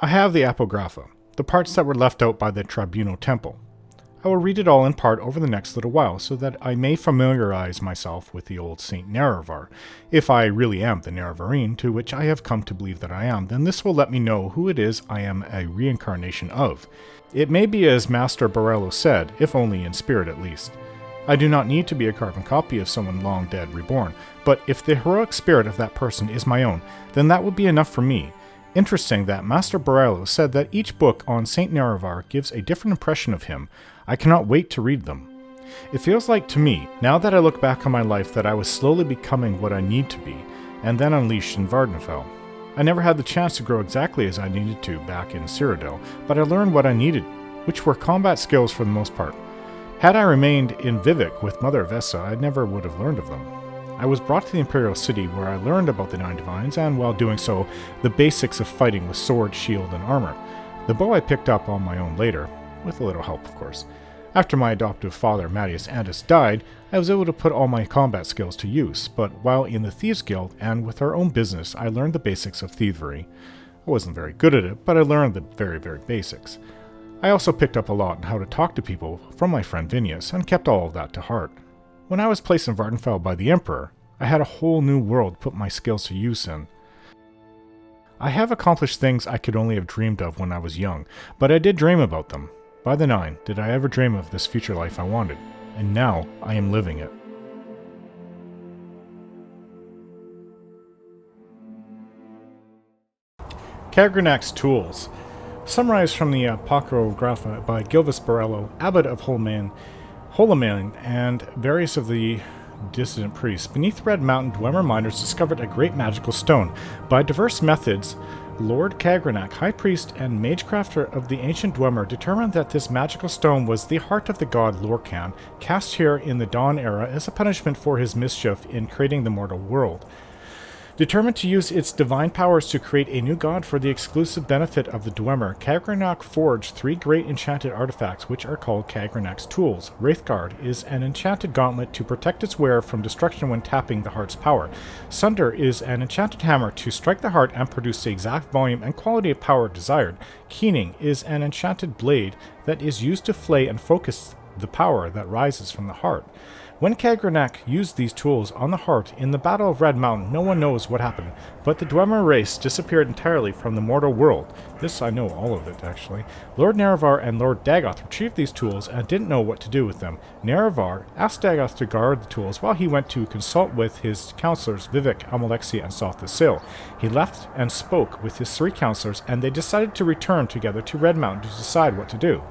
I have the Apocrypha, the parts that were left out by the Tribunal Temple. I will read it all in part over the next little while so that I may familiarize myself with the old Saint Nerevar. If I really am the Nerevarine, to which I have come to believe that I am, then this will let me know who it is I am a reincarnation of. It may be as Master Borello said, if only in spirit at least. I do not need to be a carbon copy of someone long dead reborn, but if the heroic spirit of that person is my own, then that would be enough for me. Interesting that Master Borello said that each book on Saint Nerevar gives a different impression of him. I cannot wait to read them. It feels like to me, now that I look back on my life, that I was slowly becoming what I need to be, and then unleashed in Vardenfell. I never had the chance to grow exactly as I needed to back in Cyrodiil, but I learned what I needed, which were combat skills for the most part. Had I remained in Vivec with Mother Vesa, I never would have learned of them. I was brought to the Imperial City where I learned about the Nine Divines, and while doing so, the basics of fighting with sword, shield, and armor. The bow I picked up on my own later, with a little help of course. After my adoptive father, Mattius Andus, died, I was able to put all my combat skills to use, but while in the Thieves Guild and with our own business, I learned the basics of thievery. I wasn't very good at it, but I learned the very, very basics. I also picked up a lot on how to talk to people from my friend Vinius, and kept all of that to heart. When I was placed in Vardenfell by the Emperor, I had a whole new world to put my skills to use in. I have accomplished things I could only have dreamed of when I was young, but I did dream about them. By the 9, did I ever dream of this future life I wanted, and now I am living it. Cagranac's Tools. Summarized from the Apocrypha by Gilvis Borello, Abbot of Holoman, and various of the dissident priests. Beneath Red Mountain, Dwemer miners discovered a great magical stone. By diverse methods, Lord Cagranac, High Priest and Magecrafter of the ancient Dwemer, determined that this magical stone was the heart of the god Lorcan, cast here in the Dawn Era as a punishment for his mischief in creating the mortal world. Determined to use its divine powers to create a new god for the exclusive benefit of the Dwemer, Cagranac forged 3 great enchanted artifacts which are called Cagranac's Tools. Wraithguard is an enchanted gauntlet to protect its wearer from destruction when tapping the heart's power. Sunder is an enchanted hammer to strike the heart and produce the exact volume and quality of power desired. Keening is an enchanted blade that is used to flay and focus the power that rises from the heart. When Cagranac used these tools on the heart in the Battle of Red Mountain, no one knows what happened, but the Dwemer race disappeared entirely from the mortal world. This I know all of it, actually. Lord Nerevar and Lord Dagoth retrieved these tools and didn't know what to do with them. Nerevar asked Dagoth to guard the tools while he went to consult with his counselors Vivec, Amalexia, and Sothasil. He left and spoke with his 3 counselors, and they decided to return together to Red Mountain to decide what to do.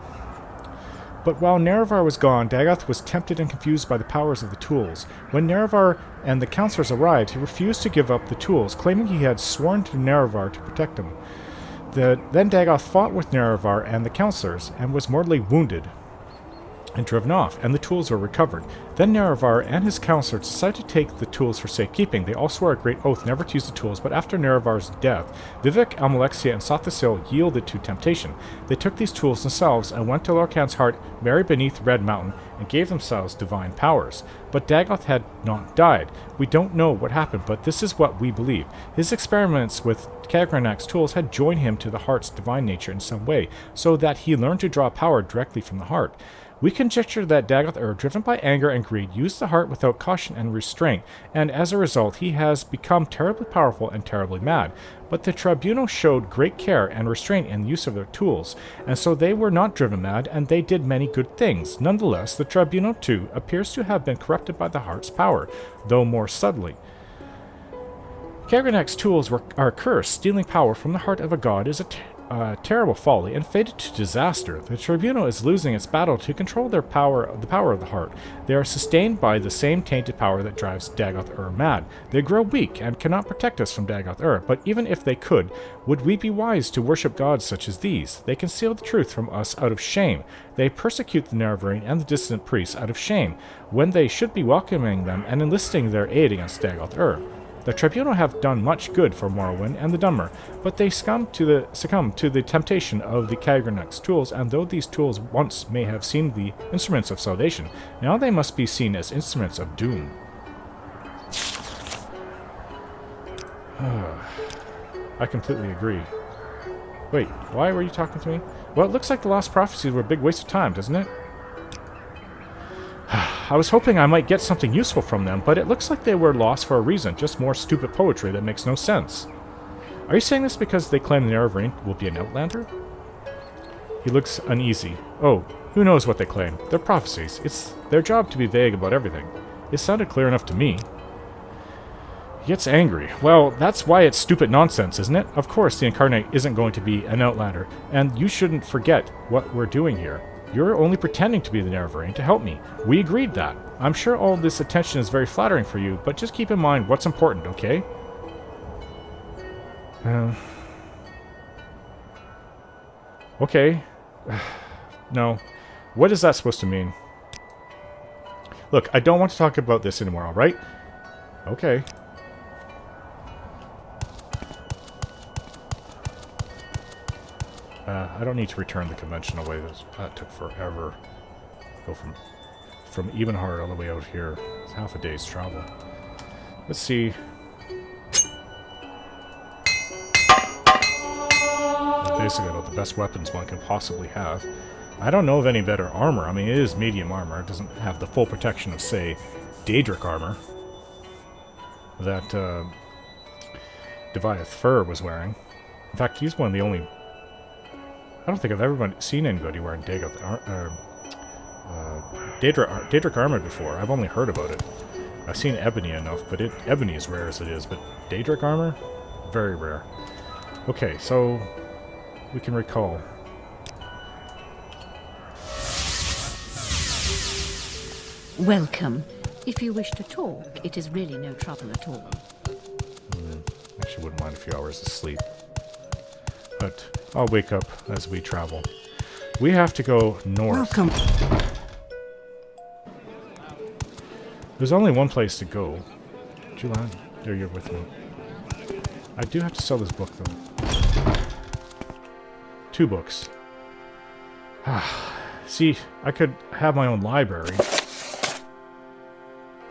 But while Nerevar was gone, Dagoth was tempted and confused by the powers of the tools. When Nerevar and the counselors arrived, he refused to give up the tools, claiming he had sworn to Nerevar to protect him. Then Dagoth fought with Nerevar and the counselors, and was mortally wounded and driven off, and the tools were recovered. Then Nerevar and his counselors decided to take the tools for safekeeping. They all swore a great oath never to use the tools, but after Nerevar's death, Vivec, Amalexia, and Sothasil yielded to temptation. They took these tools themselves and went to Lorcan's heart, buried beneath Red Mountain, and gave themselves divine powers. But Dagoth had not died. We don't know what happened, but this is what we believe. His experiments with Cagranac's tools had joined him to the heart's divine nature in some way, so that he learned to draw power directly from the heart. We conjecture that Dagoth, driven by anger and greed, used the heart without caution and restraint, and as a result he has become terribly powerful and terribly mad. But the tribunal showed great care and restraint in the use of their tools, and so they were not driven mad, and they did many good things. Nonetheless, the tribunal too appears to have been corrupted by the heart's power, though more subtly. Cagranac's tools are cursed. Stealing power from the heart of a god is a terrible folly and fated to disaster. The tribunal is losing its battle to control the power of the heart. They are sustained by the same tainted power that drives Dagoth mad. They grow weak and cannot protect us from Dagoth but even if they could, would we be wise to worship gods such as these? They conceal the truth from us out of shame. They persecute the Nerevarine and the dissident priests out of shame, when they should be welcoming them and enlisting their aid against Dagoth The tribunal have done much good for Morrowind and the Dunmer, but they succumb to the temptation of the Cagranac's tools, and though these tools once may have seemed the instruments of salvation, now they must be seen as instruments of doom. I completely agree. Wait, why were you talking to me? Well, it looks like the lost prophecies were a big waste of time, doesn't it? I was hoping I might get something useful from them, but it looks like they were lost for a reason, just more stupid poetry that makes no sense. Are you saying this because they claim the Nerevarine will be an outlander? He looks uneasy. Oh, who knows what they claim? They're prophecies. It's their job to be vague about everything. It sounded clear enough to me. He gets angry. Well, that's why it's stupid nonsense, isn't it? Of course, the Incarnate isn't going to be an outlander, and you shouldn't forget what we're doing here. You're only pretending to be the Nerevarine to help me. We agreed that. I'm sure all this attention is very flattering for you, but just keep in mind what's important, okay? Okay. No. What is that supposed to mean? Look, I don't want to talk about this anymore, alright? Okay. I don't need to return the conventional way. That took forever. Go from Ebenhard all the way out here. It's half a day's travel. Let's see. Basically about the best weapons one can possibly have. I don't know of any better armor. I mean, it is medium armor. It doesn't have the full protection of, say, Daedric armor that Deviath Fur was wearing. In fact, he's one of the only... I don't think I've ever seen anybody wearing Daedric armor before. I've only heard about it. I've seen Ebony enough, but Ebony is rare as it is, but Daedric armor? Very rare. Okay, so we can recall. Welcome. If you wish to talk, it is really no trouble at all. Actually, wouldn't mind a few hours of sleep. But I'll wake up as we travel. We have to go north. Welcome. There's only one place to go. Julan, there you're with me. I do have to sell this book, though. 2 books. See, I could have my own library. If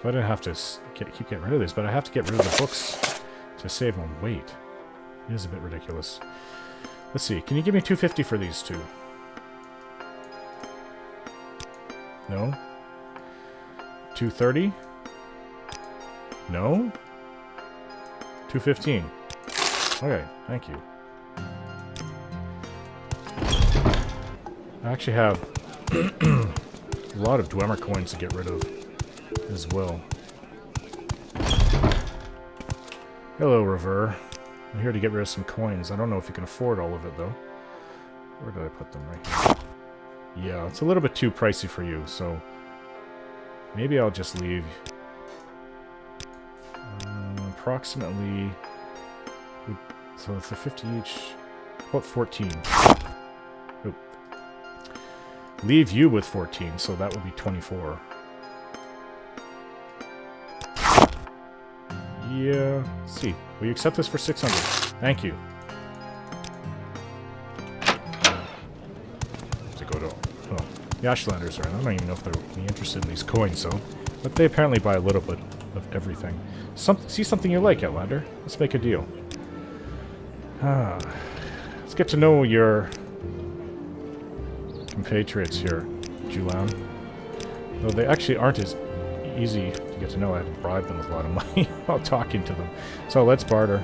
I didn't have to keep getting rid of this, but I have to get rid of the books to save on weight. It is a bit ridiculous. Let's see, can you give me $250 for these 2? No? $230? No? $215. Okay, thank you. I actually have a lot of Dwemer coins to get rid of as well. Hello, Rever. I'm here to get rid of some coins. I don't know if you can afford all of it, though. Where did I put them? Right here. Yeah, it's a little bit too pricey for you, so maybe I'll just leave approximately, so for 50 each, about 14. Oh. Leave you with 14, so that would be 24. Yeah, let's see. Will you accept this for 600? Thank you. To go to... Oh, the Ashlanders are... I don't even know if they'll be interested in these coins, though. But they apparently buy a little bit of everything. See something you like, Outlander? Let's make a deal. Let's get to know your compatriots here, Julan. Though they actually aren't as easy to get to know. I had to bribe them with a lot of money while talking to them. So let's barter.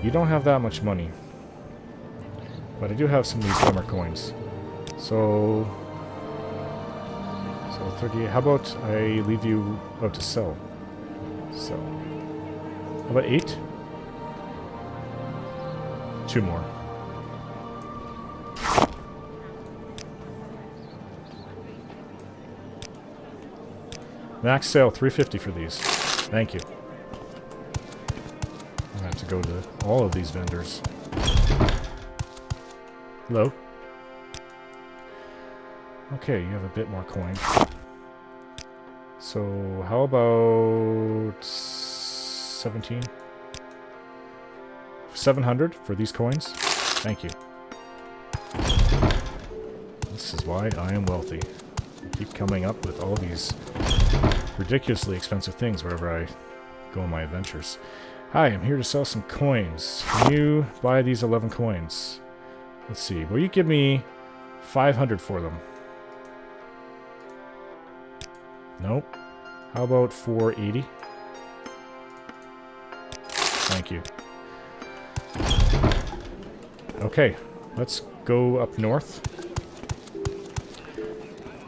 You don't have that much money. But I do have some of these Dwemer coins. So 38. How about I leave you out to sell? So how about 8? 2 more. Max sale, $350 for these. Thank you. I have to go to all of these vendors. Hello? Okay, you have a bit more coin. So, how about 17? 700 for these coins? Thank you. This is why I am wealthy. I keep coming up with all these ridiculously expensive things wherever I go on my adventures. Hi, I'm here to sell some coins. Can you buy these 11 coins? Let's see. Will you give me 500 for them? Nope. How about 480? Thank you. Okay, let's go up north.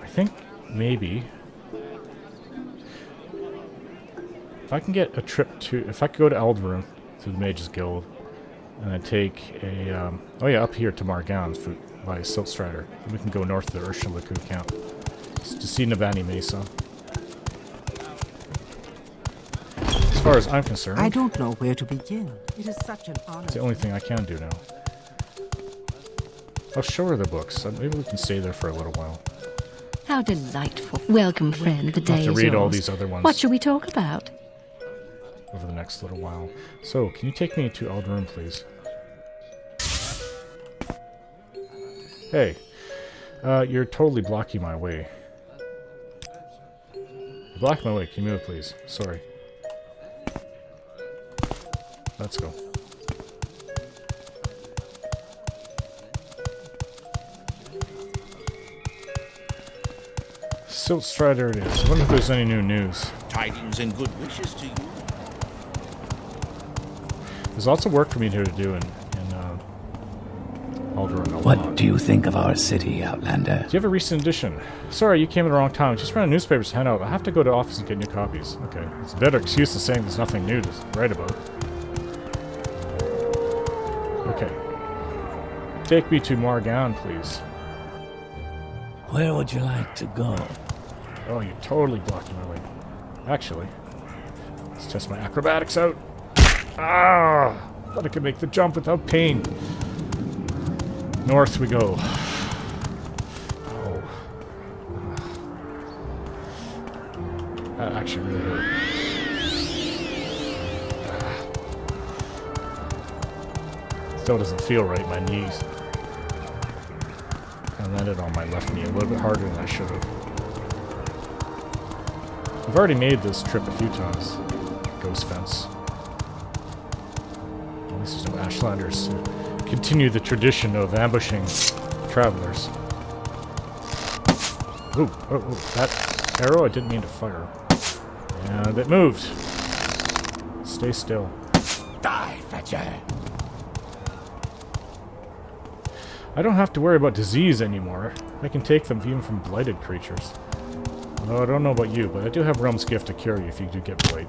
I think maybe if I can get a trip to, if I could go to Eldarin through the Mages Guild, and then take a, oh yeah, up here to Margan by Siltstrider. We can go north to the Ursulaku camp to see Nibani Maesa. As far as I'm concerned, I don't know where to begin. It is such an honor. it's the only thing I can do now. I'll show her the books. Maybe we can stay there for a little while. How delightful. Welcome, friend. The I'll day have to is read all yours. these other ones What shall we talk about? over the next little while. So, can you take me to Eldarin, please? Hey, you're totally blocking my way. You're blocking my way. Can you move, please? Sorry. Let's go. Siltstrider it is. I wonder if there's any new news. Tidings and good wishes to you. There's lots of work for me here to do in Eldarin. What do you think of our city, Outlander? Do you have a recent edition? Sorry, you came at the wrong time. Just ran a newspaper's handout. I have to go to office and get new copies. Okay. It's a better excuse than saying there's nothing new to write about. Okay. Take me to Margan, please. Where would you like to go? Oh, you're totally blocking my way. Actually, let's test my acrobatics out. Ah! Thought I could make the jump without pain. North we go. Oh. That actually really hurt. Still doesn't feel right, my knees. I landed on my left knee a little bit harder than I should have. I've already made this trip a few times. Ghost Fence. At least there's no Ashlanders. Continue the tradition of ambushing travelers. Ooh, that arrow I didn't mean to fire. And it moved. Stay still. Die, Fetcher! I don't have to worry about disease anymore. I can take them even from blighted creatures. Although I don't know about you, but I do have Realm's Gift to cure you if you do get blight.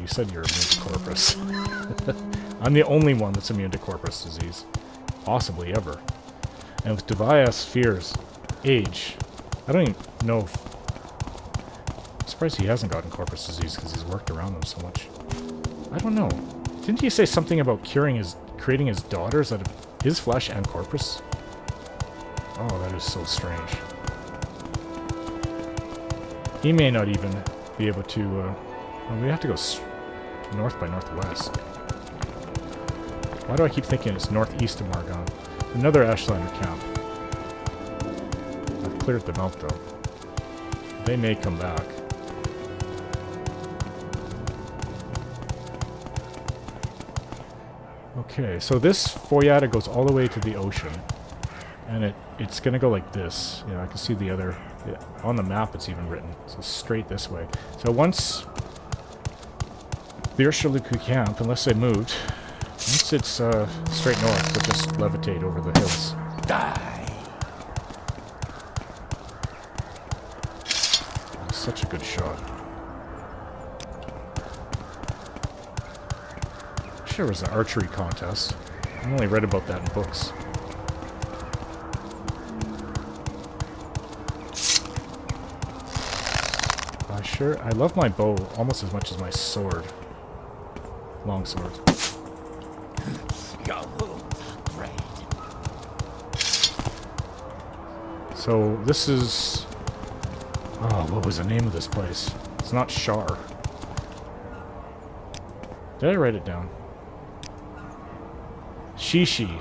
You said you're immune to Corpus. I'm the only one that's immune to Corpus disease. Possibly ever. And with Devias fears age, I don't even know if... I'm surprised he hasn't gotten Corpus disease because he's worked around them so much. I don't know. Didn't he say something about creating his daughters out of his flesh and Corpus? Oh, that is so strange. He may not even be able to... well, we have to go north by northwest. Why do I keep thinking it's northeast of Margan? Another Ashlander camp. I've cleared them out, though. They may come back. Okay, so this Foyata goes all the way to the ocean. And it's going to go like this. You know, I can see the other... Yeah, on the map it's even written. So straight this way. So once the Ursulaku camp, unless they moved, once it's straight north, we'll just levitate over the hills. Die! Such a good shot. I'm sure it was an archery contest. I only read about that in books. I love my bow almost as much as my sword. Long sword. Your wounds are great. So this is... Oh, what was the name of this place? It's not Shar. Did I write it down? Shishi.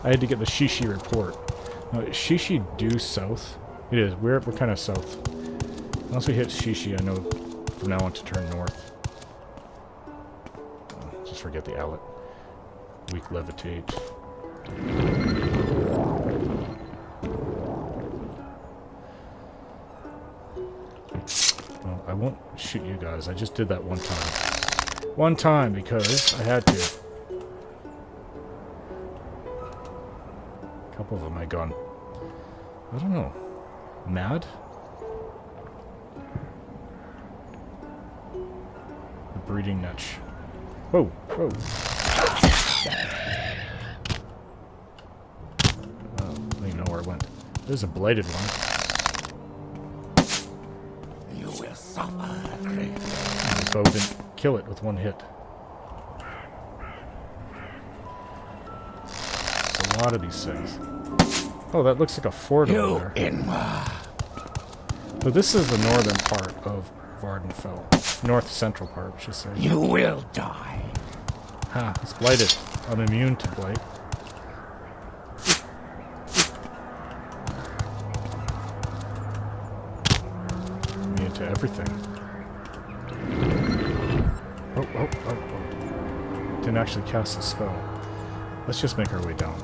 I had to get the Shishi report. No, is Shishi due south? It is. We're kind of south. Once we hit Shishi, I know from now on to turn north. Oh, just forget the outlet. Weak levitate. Well, I won't shoot you guys. I just did that one time. One time because I had to. A couple of them I gone. I don't know. Mad? The breeding netch. Whoa, whoa. I don't even know where it went. There's a blighted one. You will suffer, The bow didn't kill it with one hit. There's a lot of these things. Oh, that looks like a fort over there. So this is the northern part of Vardenfell. North central part, I should say. You will die. Ha, it's blighted. I'm immune to blight. Immune to everything. Oh. Didn't actually cast a spell. Let's just make our way down.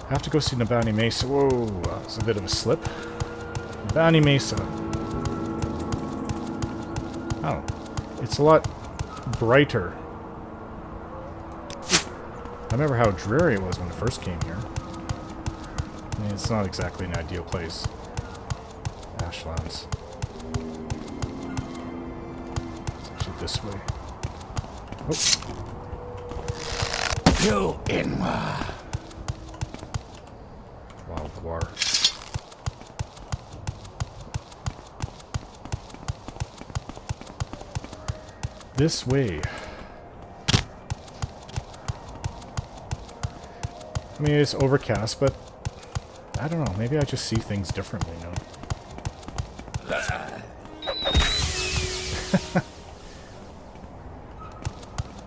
I have to go see Nibani Maesa. Whoa, that's a bit of a slip. Nibani Maesa. Oh, it's a lot brighter. I remember how dreary it was when I first came here. I mean, it's not exactly an ideal place. Ashlands. It's actually this way. Oh. You inward. Wild guar. This way. I mean, it's overcast, but I don't know. Maybe I just see things differently now.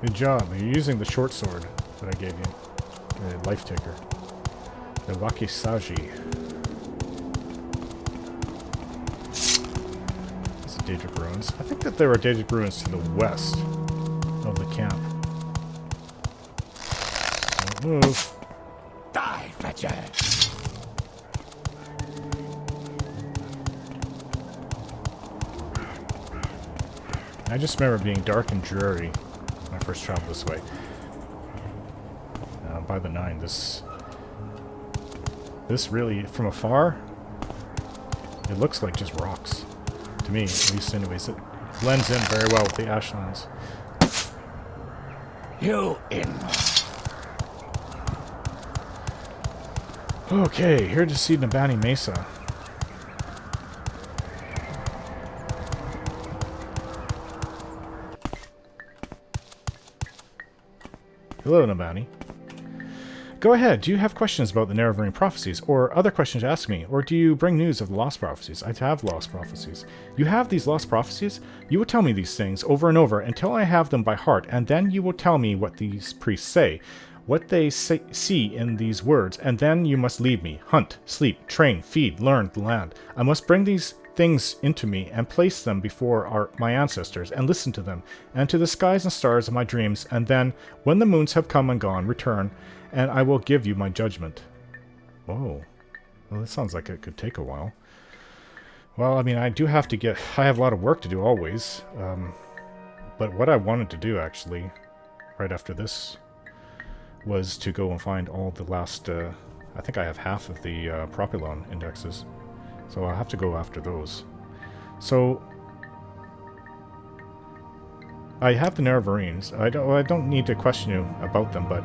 Good job. You're using the short sword that I gave you. The life taker. The Wakisaji. These are Daedric ruins. I think that there are Daedric ruins to the west of the camp. Don't move. Die, Fletcher. I just remember it being dark and dreary when I first traveled this way. By the 9, this really, from afar, it looks like just rocks. To me, at least anyways. It blends in very well with the ashlands. You in. Okay, here to see Nibani Maesa. Hello, Nibani. Go ahead. Do you have questions about the Nerevarine prophecies, or other questions to ask me, or do you bring news of the lost prophecies? I have lost prophecies. You have these lost prophecies? You will tell me these things over and over until I have them by heart, and then you will tell me what these priests say, what they see in these words, and then you must leave me, hunt, sleep, train, feed, learn the land. I must bring these things into me and place them before my ancestors and listen to them, and to the skies and stars of my dreams, and then, when the moons have come and gone, return, and I will give you my judgment. Whoa. Well, that sounds like it could take a while. Well, I mean, I have a lot of work to do always. But what I wanted to do, actually, right after this, was to go and find all the last, I think I have half of the Propylon indexes. So I'll have to go after those. So, I have the Nerevarines. I don't need to question you about them, but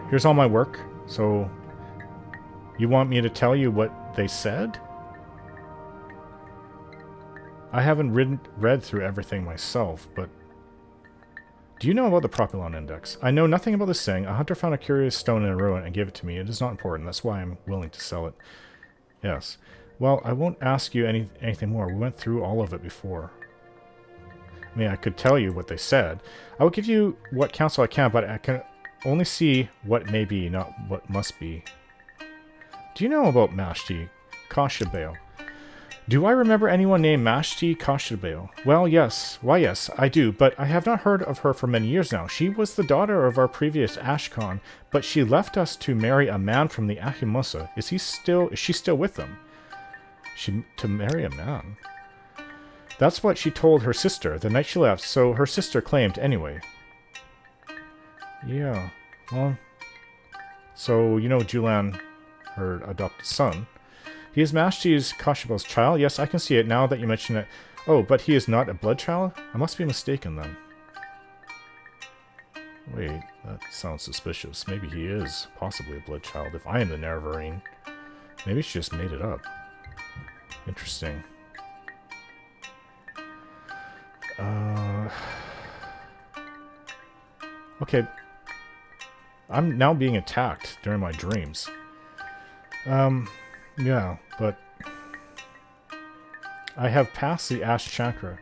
here's all my work. So, you want me to tell you what they said? I haven't read through everything myself, but do you know about the Propylon Index? I know nothing about this thing. A hunter found a curious stone in a ruin and gave it to me. It is not important. That's why I'm willing to sell it. Yes. Well, I won't ask you anything more. We went through all of it before. I mean, I could tell you what they said. I will give you what counsel I can, but I can only see what may be, not what must be. Do you know about Mashti, Kashabale? Do I remember anyone named Mashti Kashabeo? Well, yes. Why, yes, I do, but I have not heard of her for many years now. She was the daughter of our previous Ashkan, but she left us to marry a man from the Ahimosa. Is she still with them? To marry a man? That's what she told her sister the night she left, so her sister claimed anyway. Yeah, well... So, you know Julan, her adopted son. He is Mashti's Kashabo's child? Yes, I can see it now that you mention it. Oh, but he is not a blood child? I must be mistaken then. Wait, that sounds suspicious. Maybe he is possibly a blood child if I am the Nerevarine. Maybe she just made it up. Interesting. Okay. I'm now being attacked during my dreams. Yeah, but I have passed the Ash Chakra.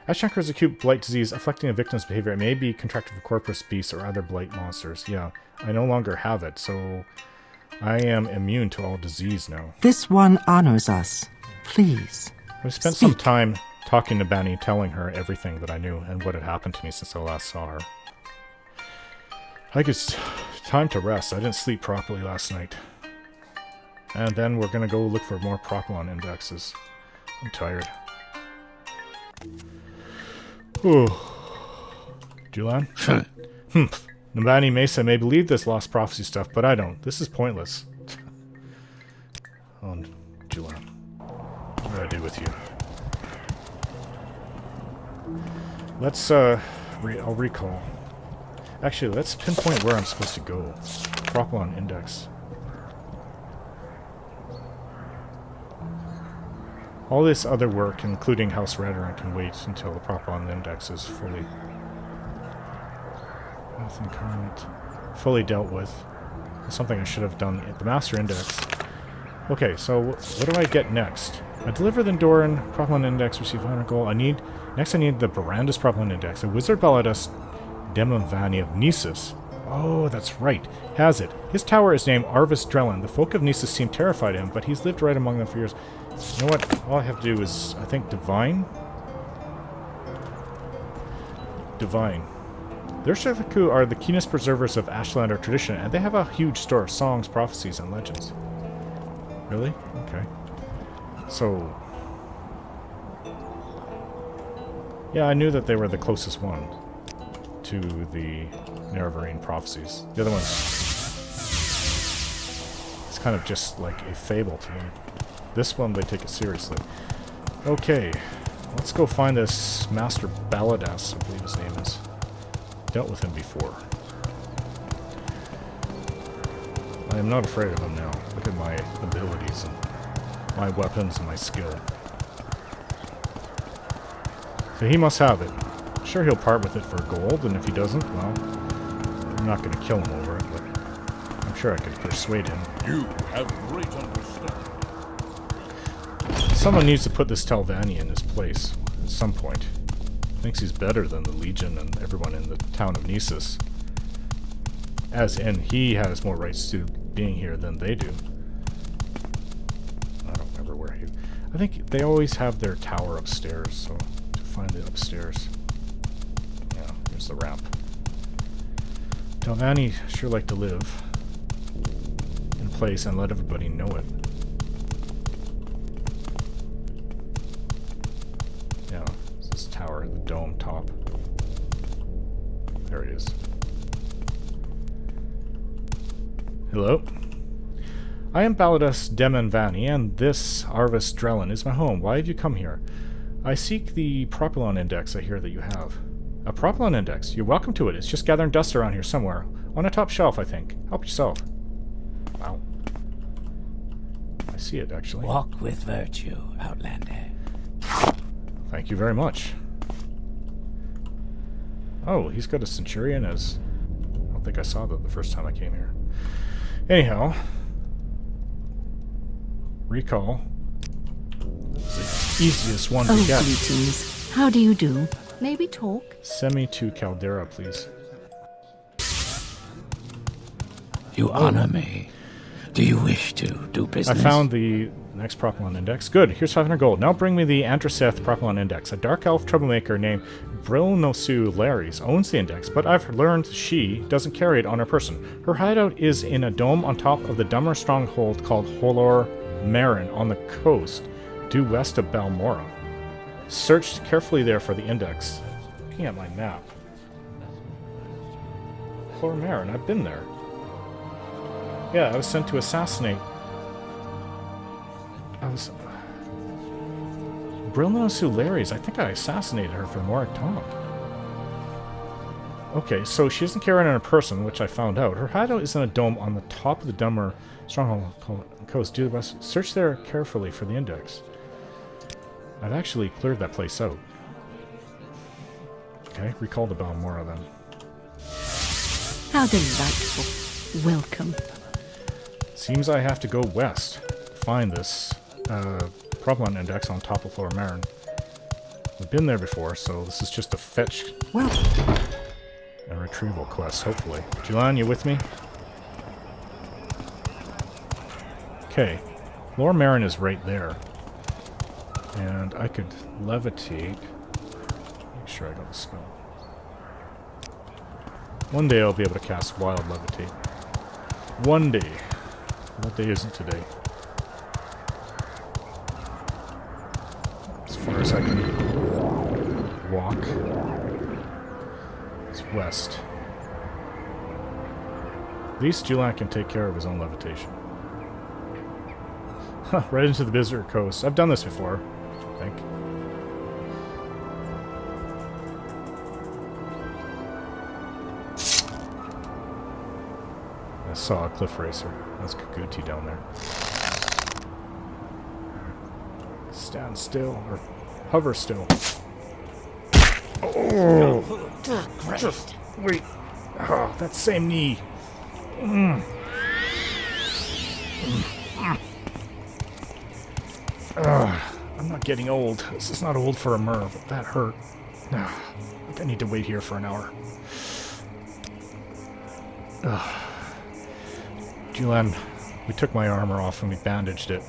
Ash Chakra is a acute blight disease affecting a victim's behavior. It may be contracted with corpus beasts or other blight monsters. Yeah, I no longer have it, so I am immune to all disease now. This one honors us. Please. I spent some time talking to Nibani, telling her everything that I knew and what had happened to me since I last saw her. I guess time to rest. I didn't sleep properly last night. And then we're gonna go look for more Propylon indexes. I'm tired. Ooh. Julan? Nibani Maesa may believe this lost prophecy stuff, but I don't. This is pointless. Oh, Julan. What do I do with you? Let's, I'll recall. Actually, let's pinpoint where I'm supposed to go. Propylon index. All this other work, including House Redoran, can wait until the Propylon index is fully dealt with. That's something I should have done at the Master Index. Okay, so what do I get next? I deliver the Endoran Propylon Index, receive 100 gold. Next I need the Barandus Propylon Index. A wizard Baladus Demavani of Nisus. Oh, that's right. Has it. His tower is named Arvis Drellin. The folk of Nisus seem terrified of him, but he's lived right among them for years. You know what? All I have to do is, I think, Divine. Their Shavaku are the keenest preservers of Ashlander tradition, and they have a huge store of songs, prophecies, and legends. Really? Okay. So... yeah, I knew that they were the closest one to the Nerevarine prophecies. The other ones... it's kind of just like a fable to me. This one, they take it seriously. Okay, let's go find this Master Baladas, I believe his name is. Dealt with him before. I am not afraid of him now. Look at my abilities and my weapons and my skill. So he must have it. Sure, he'll part with it for gold, and if he doesn't, well, I'm not going to kill him over it, but I'm sure I could persuade him. You have great understanding. Someone needs to put this Telvanni in his place at some point. Thinks he's better than the Legion and everyone in the town of Nisus. As in, he has more rights to being here than they do. I don't remember where he... I think they always have their tower upstairs, so to find it upstairs. Yeah, here's the ramp. Telvanni sure like to live in place and let everybody know it. Yeah, it's this tower, the dome top. There he is. Hello? I am Baladas Demanvani, and this Arvis Drellin is my home. Why have you come here? I seek the Propylon Index I hear that you have. A Propylon Index? You're welcome to it. It's just gathering dust around here somewhere. On a top shelf, I think. Help yourself. Wow. I see it, actually. Walk with virtue, Outlander. Thank you very much. Oh, he's got a Centurion as... I don't think I saw that the first time I came here. Anyhow. Recall. It's the easiest one to get. Greetings. How do you do? Maybe talk? Send me to Caldera, please. You honor me. Do you wish to do I business? found the next Propylon index. Good, here's 500 gold. Now bring me the Andraseth Propylon index. A dark elf troublemaker named Brilnosu Lares owns the index, but I've learned she doesn't carry it on her person. Her hideout is in a dome on top of the Dummer stronghold called Holor Marin on the coast, due west of Balmora. Search carefully there for the index. Looking at my map. Holor Marin, I've been there. Yeah, I was sent to assassinate. Brilnosu Lares. I think I assassinated her for Morik Tom. Okay, so she doesn't carry it on her person, which I found out. Her hideout is in a dome on the top of the Dummer stronghold coast due west. Search there carefully for the index. I've actually cleared that place out. Okay, recall the Balmora then. How delightful. Welcome. Seems I have to go west to find this Propylon index on top of Holor Marin. We've been there before, so this is just a fetch and retrieval quest, hopefully. Julian, you with me? Okay. Holor Marin is right there. And I could levitate. Make sure I got the spell. One day I'll be able to cast Wild Levitate. One day. What day isn't today? As far as I can walk. It's west. At least Julian can take care of his own levitation. Huh, right into the Blizzard Coast. I've done this before, I think. I saw a cliff racer. That's Kaguti down there. Stand still, or hover still. Oh! Just wait. Oh, that same knee. I'm not getting old. This is not old for a Mer, but that hurt. I think I need to wait here for an hour. Julian, we took my armor off and we bandaged it.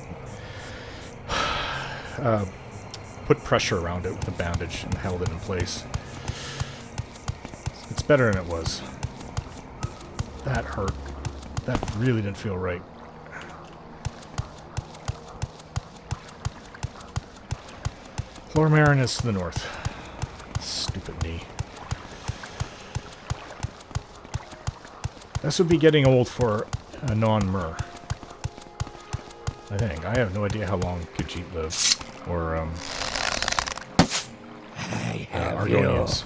Put pressure around it with a bandage and held it in place. It's better than it was. That hurt. That really didn't feel right. Holor Marin is to the north. Stupid knee. This would be getting old for a non-Mer. I think. I have no idea how long Khajiit lives. Or, Argonians.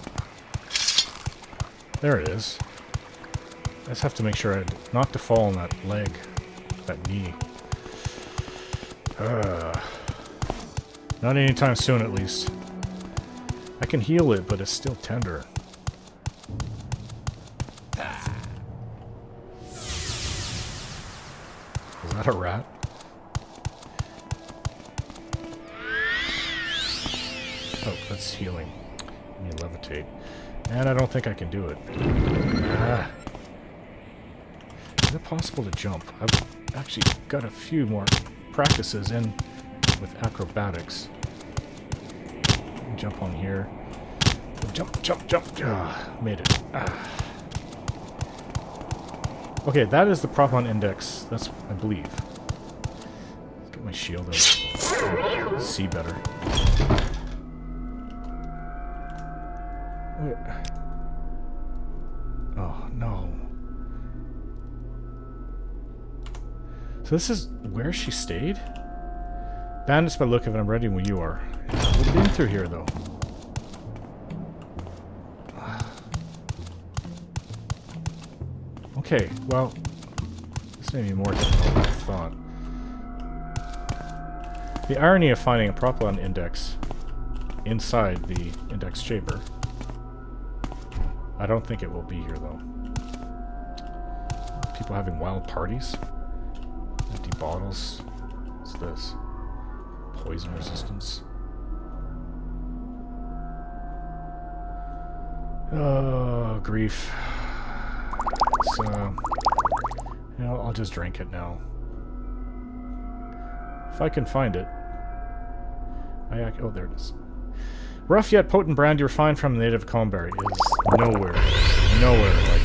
There it is. I just have to make sure not to fall on that leg. That knee. Not anytime soon, at least. I can heal it, but it's still tender. Is that a rat? Oh, that's healing. I need levitate. And I don't think I can do it. Is it possible to jump? I've actually got a few more practices in with acrobatics. Jump on here. Jump, jump, jump. Made it. Okay, that is the Propylon index. That's, I believe. Let's get my shield out. See better. Wait. Oh, no. So this is where she stayed? Bandits by the look of it, I'm ready when you are. We've been through here, though. Okay, well, this may be more difficult than I thought. The irony of finding a Propylon index inside the index chamber. I don't think it will be here, though. People having wild parties? Empty bottles? What's this? Poison resistance. Oh, grief. So, you know, I'll just drink it now. If I can find it. Oh, there it is. Rough yet potent brandy refined from native cranberry is nowhere like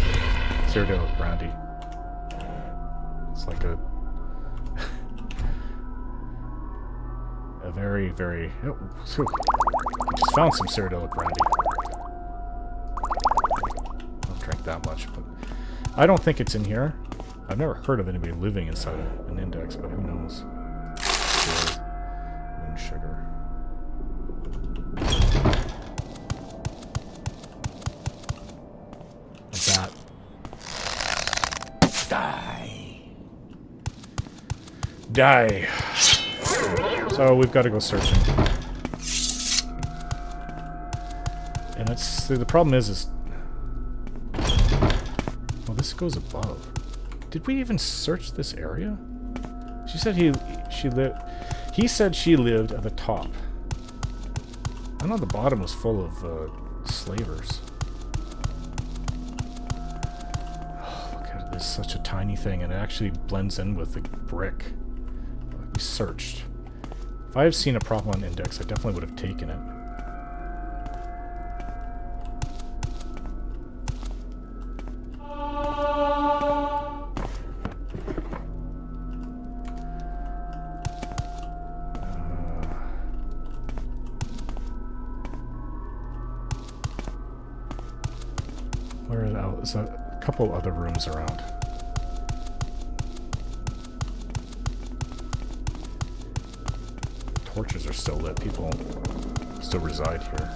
Cyrodiilic brandy. It's like a very, very... Oh, phew. I just found some Cyrodiilic brandy. I don't drink that much, but I don't think it's in here. I've never heard of anybody living inside an index, but who knows? Moon sugar. A bat. Die! So we've got to go searching. And it's... the problem is... Well, this goes above. Did we even search this area? She said she lived... He said she lived at the top. I know the bottom was full of slavers. Oh, look at it. It's such a tiny thing, and it actually blends in with the brick. We searched. If I had seen a Propylon index, I definitely would have taken it. There's a couple other rooms around. Torches are still lit. People still reside here.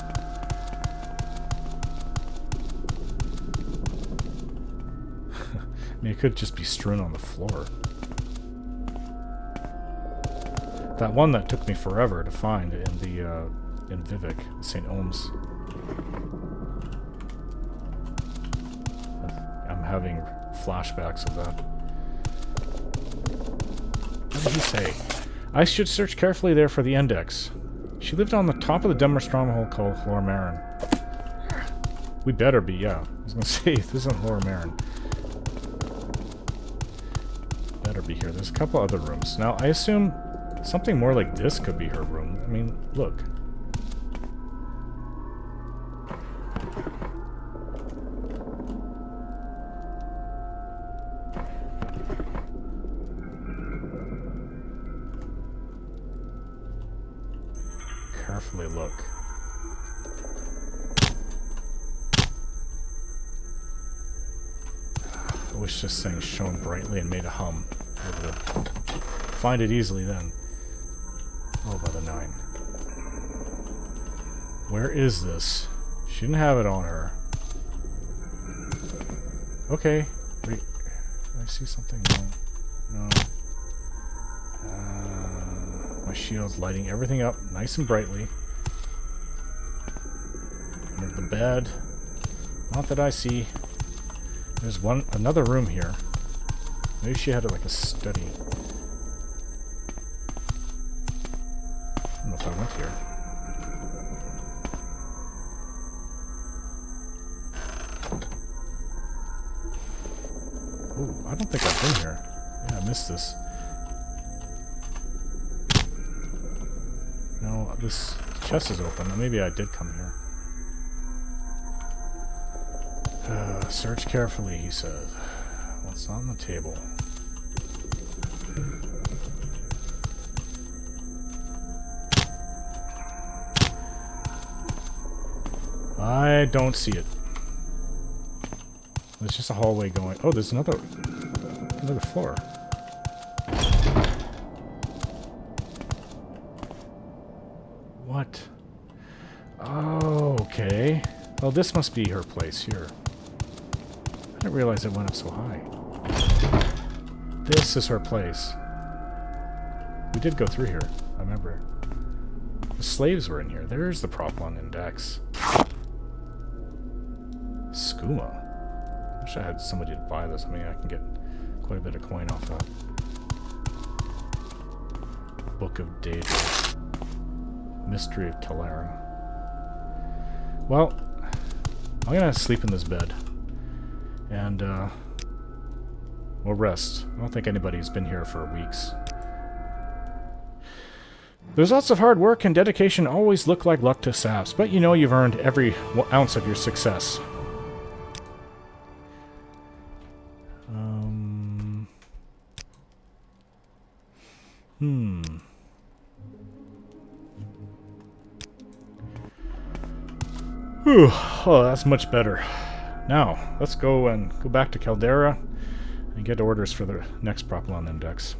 I mean, it could just be strewn on the floor. That one that took me forever to find in the in Vivek, St. Ohm's. I'm having flashbacks of that. What did he say? I should search carefully there for the index. She lived on the top of the Denver stronghold called Lower Marin. We better be, yeah. I was gonna say, this isn't Lower Marin. Better be here. There's a couple other rooms. Now, I assume something more like this could be her room. I mean, look. Carefully look. I wish this thing shone brightly and made a hum. I would find it easily then. Oh, by the 9. Where is this? She didn't have it on her. Okay. Wait. Did I see something? No. No. My shield's lighting everything up nice and brightly. Under the bed. Not that I see. There's another room here. Maybe she had it like a study. I don't know if I went here. Ooh, I don't think I've been here. Yeah, I missed this. No, this chest is open. Maybe I did come here. Search carefully, he said. What's on the table? I don't see it. There's just a hallway going. Oh, there's another floor. What? Oh, okay. Well, this must be her place here. I didn't realize it went up so high. This is her place. We did go through here. I remember. The slaves were in here. There's the Propylon index. Skooma. I wish I had somebody to buy this. I mean, I can get quite a bit of coin off that. Book of Daedra. Mystery of Talara. Well, I'm gonna sleep in this bed. And, we'll rest. I don't think anybody's been here for weeks. The results of hard work and dedication always look like luck to saps, but you know you've earned every ounce of your success. Whew. Oh, that's much better. Now, let's go back to Caldera and get orders for the next Propylon Index.